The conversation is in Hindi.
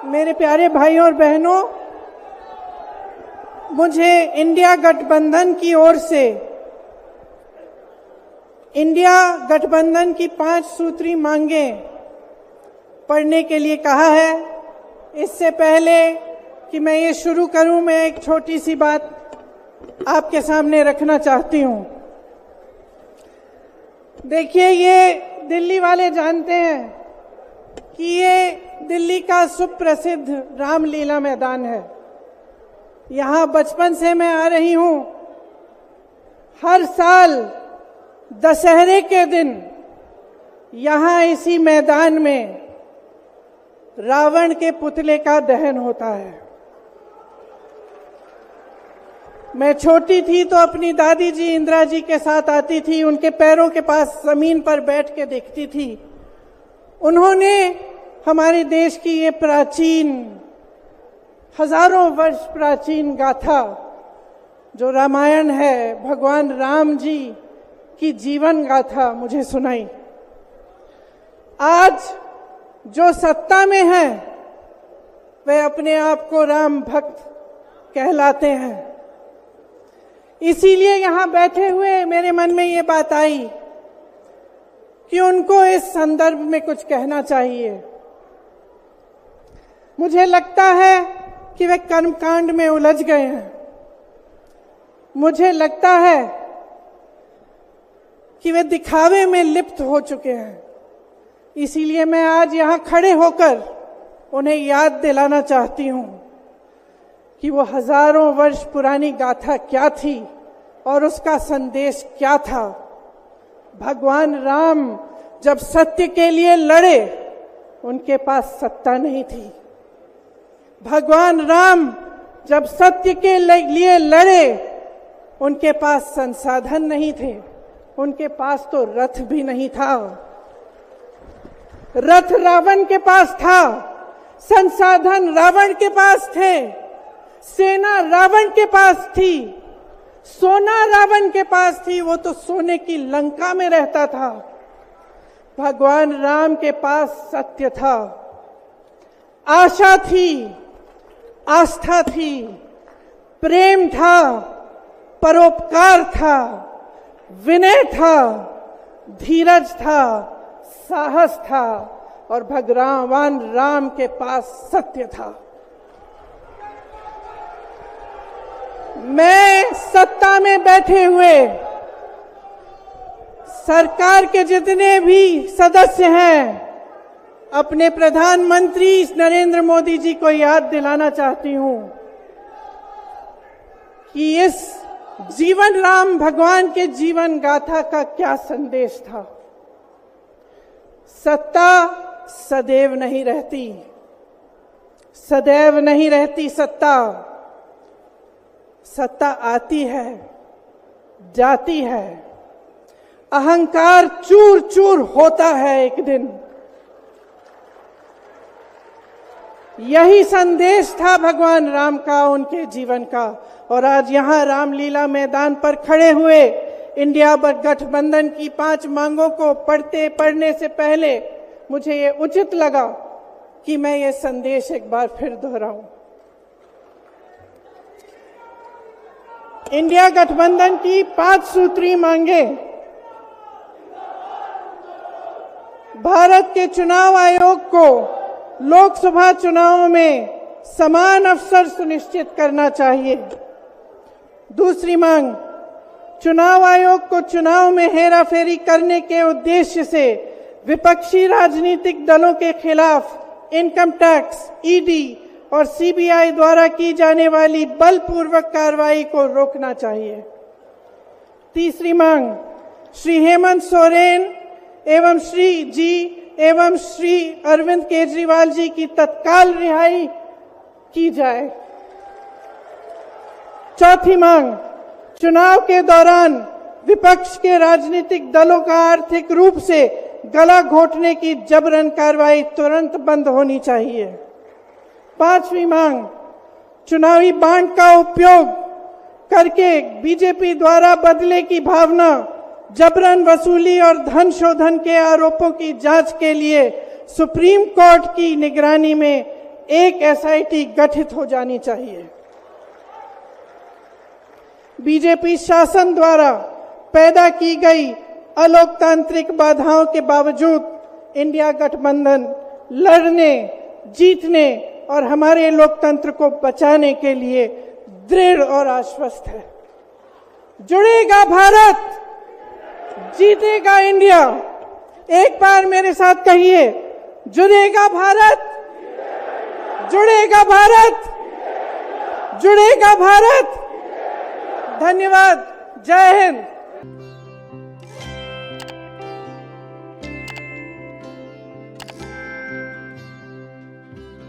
मेरे प्यारे भाइयों और बहनों, मुझे इंडिया गठबंधन की ओर से इंडिया गठबंधन की 5 सूत्री मांगें पढ़ने के लिए कहा है। इससे पहले कि मैं ये शुरू करूं, मैं एक छोटी सी बात आपके सामने रखना चाहती हूं। देखिए, ये दिल्ली वाले जानते हैं कि ये दिल्ली का सुप्रसिद्ध रामलीला मैदान है। यहाँ बचपन से मैं आ रही हूँ। हर साल दशहरे के दिन यहाँ इसी मैदान में रावण के पुतले का दहन होता है। मैं छोटी थी तो अपनी दादी जी इंदिरा जी के साथ आती थी, उनके पैरों के पास जमीन पर बैठ के देखती थी। उन्होंने हमारे देश की ये प्राचीन, हजारों वर्ष प्राचीन गाथा जो रामायण है, भगवान राम जी की जीवन गाथा मुझे सुनाई। आज जो सत्ता में है वे अपने आप को राम भक्त कहलाते हैं। इसीलिए यहां बैठे हुए मेरे मन में ये बात आई कि उनको इस संदर्भ में कुछ कहना चाहिए। मुझे लगता है कि वे कर्मकांड में उलझ गए हैं। मुझे लगता है कि वे दिखावे में लिप्त हो चुके हैं। इसीलिए मैं आज यहाँ खड़े होकर उन्हें याद दिलाना चाहती हूँ कि वो हजारों वर्ष पुरानी गाथा क्या थी और उसका संदेश क्या था। भगवान राम जब सत्य के लिए लड़े, उनके पास सत्ता नहीं थी। भगवान राम जब सत्य के लिए लड़े, उनके पास संसाधन नहीं थे। उनके पास तो रथ भी नहीं था। रथ रावण के पास था, संसाधन रावण के पास थे, सेना रावण के पास थी, सोना रावण के पास थी। वो तो सोने की लंका में रहता था। भगवान राम के पास सत्य था, आशा थी, आस्था थी, प्रेम था, परोपकार था, विनय था, धीरज था, साहस था और भगवान राम के पास सत्य था। मैं सत्ता में बैठे हुए सरकार के जितने भी सदस्य हैं, अपने प्रधानमंत्री नरेंद्र मोदी जी को याद दिलाना चाहती हूं कि इस जीवन राम भगवान के जीवन गाथा का क्या संदेश था। सत्ता सदैव नहीं रहती, सदैव नहीं रहती सत्ता। सत्ता आती है, जाती है, अहंकार चूर चूर होता है एक दिन। यही संदेश था भगवान राम का, उनके जीवन का। और आज यहाँ रामलीला मैदान पर खड़े हुए इंडिया गठबंधन की 5 मांगों को पढ़ने से पहले मुझे ये उचित लगा कि मैं ये संदेश एक बार फिर दोहराऊं। इंडिया गठबंधन की 5 सूत्री मांगें भारत के चुनाव आयोग को लोकसभा चुनाव में समान अवसर सुनिश्चित करना चाहिए। दूसरी मांग, चुनाव आयोग को चुनाव में हेराफेरी करने के उद्देश्य से विपक्षी राजनीतिक दलों के खिलाफ इनकम टैक्स, ईडी और सीबीआई द्वारा की जाने वाली बलपूर्वक कार्रवाई को रोकना चाहिए। तीसरी मांग, श्री हेमंत सोरेन एवं श्री अरविंद केजरीवाल जी की तत्काल रिहाई की जाए। चौथी मांग, चुनाव के दौरान विपक्ष के राजनीतिक दलों का आर्थिक रूप से गला घोटने की जबरन कार्रवाई तुरंत बंद होनी चाहिए। पांचवी मांग, चुनावी बांड का उपयोग करके बीजेपी द्वारा बदले की भावना, जबरन वसूली और धन शोधन के आरोपों की जांच के लिए सुप्रीम कोर्ट की निगरानी में एक एसआईटी गठित हो जानी चाहिए। बीजेपी शासन द्वारा पैदा की गई अलोकतांत्रिक बाधाओं के बावजूद इंडिया गठबंधन लड़ने, जीतने और हमारे लोकतंत्र को बचाने के लिए दृढ़ और आश्वस्त है। जुड़ेगा भारत, जीतेगा इंडिया। एक बार मेरे साथ कहिए, जुड़ेगा भारत, जुड़ेगा भारत, जुड़ेगा भारत। धन्यवाद। जय हिंद।